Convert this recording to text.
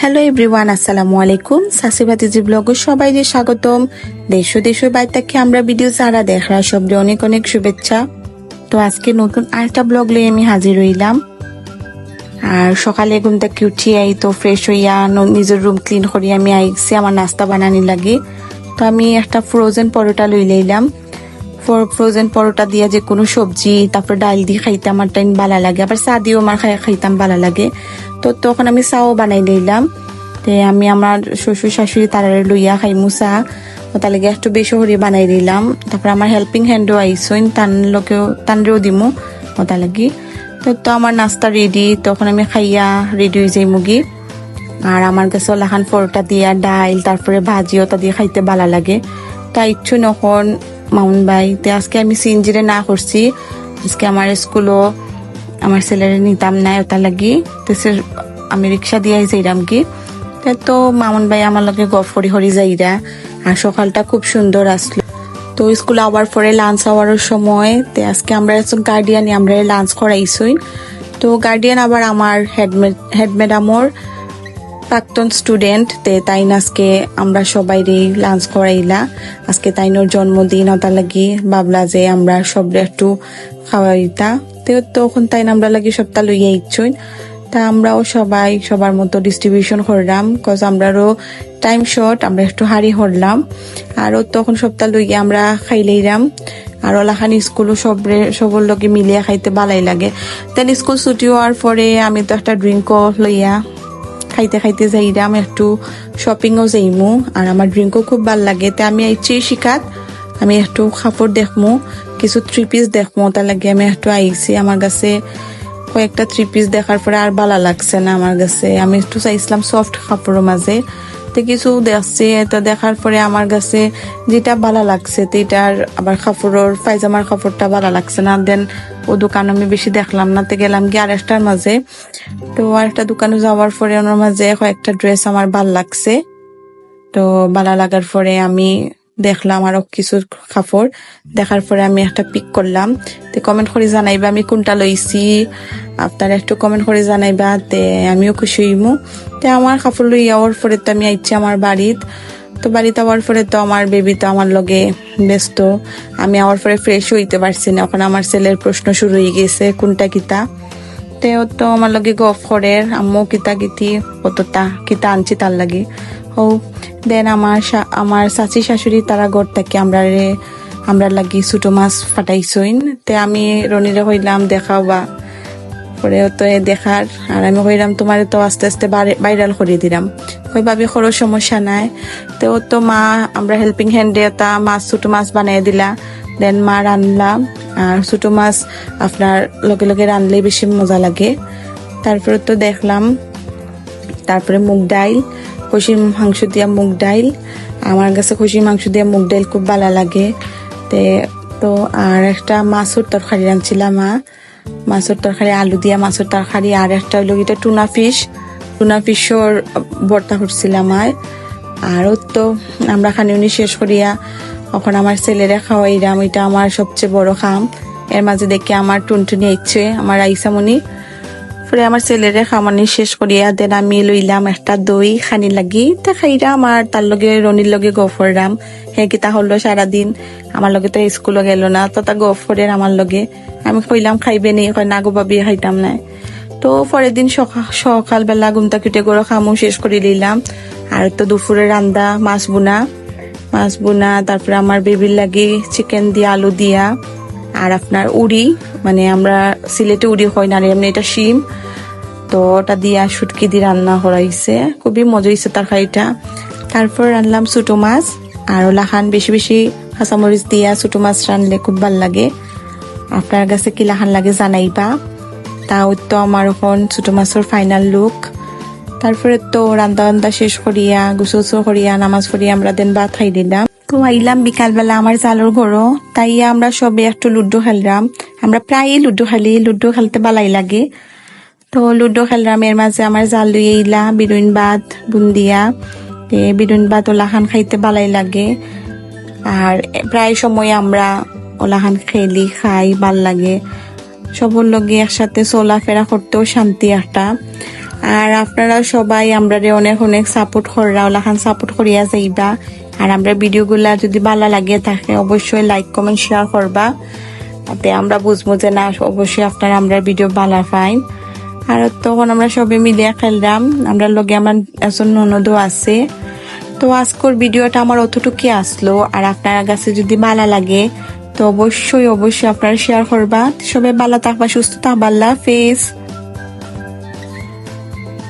Hello everyone, আসসালামু আলাইকুম। সাসি ভাতিজি ব্লগে সবাইকে স্বাগতম। দেশ ও দেশের বাইরে থেকে আমরা ভিডিও যারা দেখা সবরে অনেক অনেক শুভেচ্ছা। তো আজকে নতুন আরেকটা ব্লগ লয়ে আমি হাজির হইলাম। আর সকালে ঘুম থেকে উঠি আই তো ফ্রেশ হইয়া নিজের রুম ক্লিন করি আমি আইছি আমার নাস্তা বানানি লাগে। তো আমি একটা ফ্রোজেন পরোটা লই লইলাম। ফ্রোজেন পরোটা দিয়ে যে কোনো সবজি তারপর ডাল দিয়ে খাইতে আমার টাইম ভালো লাগে, আবার চা দিয়েও আমার খাইতাম ভালো লাগে। তো তখন আমি চাও বানাই লইলাম। তে আমি আমার শ্বশুর শাশুড়ি তারারে লইয়া খাইমু চা, তার লাগে একটু বেশি হরিয়ে বানাই দিলাম। তারপর আমার হেল্পিং হ্যান্ডও আইসইন তানরেও দিমু ওটা লাগি। তো আমার নাস্তা রেডি, তখন আমি খাইয়া রেডি হয়ে যাই মুগি। আর আমার কাছে লাখান পরোটা দিয়া ডাল তারপরে ভাজি ওটা দিয়ে খাইতে ভালো লাগে। তাই ইচ্ছু নখন মাউন ভাই তে আজকে আমি সিনজিরে না করছি, আজকে আমার স্কুলও আমার ছেলেরে নিতাম না ওটা লাগি। আমি রিক্সা দিয়ে যাইরাম কি। তো মামুন ভাই আমার লগে গফ হরি যাইরা। আর সকালটা খুব সুন্দর আসলো। তো স্কুল আওয়ার পরে লাঞ্চ আওয়ারের সময় আজকে আমরা একজন গার্ডিয়ান আমরা লাঞ্চ করাইছই। তো গার্ডিয়ান আবার আমার হেডম্যাডামর প্রাক্তন স্টুডেন্ট তাই আজকে আমরা সবাই লাঞ্চ করাইলা। আজকে তাইনোর জন্মদিন ওটা লাগি ভাবলা যে আমরা সবরে একটু খাওয়াইতা। তখন তাই আমরা লাগি সপ্তাহ লইয়া ইচ্ছই। তা আমরাও সবাই সবার মতো ডিস্ট্রিবিউশন করলাম, কজ আমরারও টাইম শর্ট, আমরা একটু হাড়ি হরলাম। আরও তখন সপ্তাহ লইয়া আমরা খাইলেইরাম। আর ওলাখানি স্কুলও সবর লগে মিলিয়া খাইতে ভালাই লাগে। দেন স্কুল ছুটি হওয়ার পরে আমি তো একটা ড্রিঙ্কও লইয়া খাইতে যাইরাম, একটু শপিংও যাইমু। আর আমার ড্রিঙ্কও খুব ভাল লাগে। তা আমি আইছি শিকাত, আমি একটু কাপড় দেখমু, কিছু 3 পিস দেখমু, তার লাগে আমি একটু আইছি। আমার কাছে কয়েকটা 3 পিস দেখার পরে আর ভালো লাগছে না আমার কাছে। আমি একটু চাইছিলাম সফট কাপড়ের মাঝে, তো কিছু দেখছি। তো দেখার পরে আমার কাছে যেটা ভালো লাগছে এটার আবার কাপড়ের পায়জামার কাপড়টা ভালো লাগছে না। দেন ও দোকান আমি বেশি দেখলাম না, তো গেলাম কি আরেকটার মাঝে। তো আরেকটা দোকানে যাওয়ার পরে ওনার মাঝে কয়েকটা ড্রেস আমার ভাল লাগছে। তো ভালো লাগার পরে আমি দেখলাম আরো কিছু কাপড়, দেখার পরে আমি একটা পিক করলাম। তো কমেন্ট করে জানাইবা আমি কোনটা লইছি, আপনারা একটু কমেন্ট করে জানাইবা, আমিও খুশি হইমু। আমার কাপড় লই যাওয়ার পরে তো আমি আইছি আমার বাড়িত। তো বাড়িতে আওয়ার পরে তো আমার বেবি তো আমার লগে ব্যস্ত, আমি আওয়ার পরে ফ্রেশ হইতে পারছি না। এখন আমার ছেলের প্রশ্ন শুরু হয়ে গেছে কোনটা কিতা। তো আমার লগে গফ করে আম্মু কিতা কিতি কতটা কিতা আনছি তার লাগে ও। দেন আমার চাচি শাশুড়ি তারা ঘর থেকে আমরা লাগি ছোট মাছ ফাটাইছইন। আমি রনিরে কইলাম দেখাও বা পরে তো দেখার। আর আমি কইলাম তোমার তো আস্তে আস্তে ভাইরাল করে দিলাম, ওই ভাবি কোনো সমস্যা নাই। তো মা আমরা হেল্পিং হ্যান্ডে তা ছোট মাছ বানিয়ে দিলা। দেন মা রান্নলাম। আর ছোট মাছ আপনার লগে লগে রানলে বেশি মজা লাগে। তারপরে তো দেখলাম, তারপরে মুগ ডাইল, খসির মাংস দিয়া মুগ ডাইল। আমার কাছে খসির মাংস দিয়া মুগ ডাইল খুব ভালো লাগে। তো আর একটা মাছের তরকারি রাঁধছিলাম মাছের তরকারি আলু দিয়া মাছের তরকারি। আর একটা হইল এটা টুনা ফিশর ভর্তা করছিলাম। আর তো আমরা খানিউনি শেষ করিয়া এখন আমার ছেলেরা খাওয়াইরাম, এটা আমার সবচেয়ে বড় খাম। এর মাঝে দেখে আমার টুনটুনি ইচ্ছে আমার আইসামনি পরে আমার ছেলেরা খামানি শেষ করিয়া দেন আমি লইলাম একটা দই খানি লাগি খাইরাম। আর তার লগে রনির লগে গফররাম। হে কিতা হলো সারাদিন আমার লগে তো স্কুলও গেল না, তো তা গফরের আমার লগে আমি কইলাম খাইবে নি, কয় না গো ভাবি খাইতাম না। তো পরের দিন সকালবেলা ঘুমটা কুটে গরো খামু শেষ করে নিলাম। আর তো দুপুরে রান্দা মাছ বুনা তারপরে আমার বেবির লাগি চিকেন দিয়া আলু দিয়া। আর আপনার উড়ি মানে আমরা সিলেটে উড়ি হয় না এমনি এটা শিম, তো ওটা দিয়া শুটকি দিয়ে রান্না করাইছে, খুবই মজা হয়েছে তরকারিটা। তারপর রান্নলাম ছোটো মাছ। আর লাখান বেশি বেশি কাঁচামরিচ দিয়া ছোটো মাছ রানলে খুব ভাল লাগে। আপনার কাছে কি লাখান লাগে জানাইবা। তাও তো আমার এখন ছোটো মাছের ফাইনাল লুক। তারপরে তো রান্না শেষ করিয়া গোসল করিয়া নামাজ পড়িয়া আমরা দেন ভাত খাই দিলাম। তো আইলাম বিকালবেলা আমার চালুর ঘরও, তাই আমরা সবে একটু লুডো খেললাম। আমরা প্রায়ই লুডো খেলতে ভালাই লাগে। তো লুডো খেললাম, এর মাঝে আমার জাল লুই আইলা বিরুইন ভাত বুন্দিয়া। বিরুইন ভাত ওলাখান খাইতে ভালাই লাগে। আর প্রায় সময় আমরা ওলাখান খাই ভাল লাগে। সবর লগে একসাথে চলাফেরা করতেও শান্তি একটা। আর আপনারা সবাই আমরা অনেক অনেক সাপোর্ট কররা ওলাখান সাপোর্ট করিয়া যাইবা। আর আমরা ভিডিওগুলা যদি ভালো লাগে থাকে অবশ্যই লাইক কমেন্ট শেয়ার করবা, তাতে আমরা বুঝবো যে না অবশ্যই আপনারা আমরা ভিডিও ভালো পাইন। আর তখন আমরা সবাই মিলিয়ে খেললাম, আমরা লগে আমার একজন ননদও আছে। তো আজকের ভিডিওটা আমার অতটুকু আসলো, আর আপনার কাছে যদি ভালো লাগে তো অবশ্যই আপনারা শেয়ার করবা। সবাই ভালো থাকবা, সুস্থ থাকবা, আল্লাহ হাফেজ।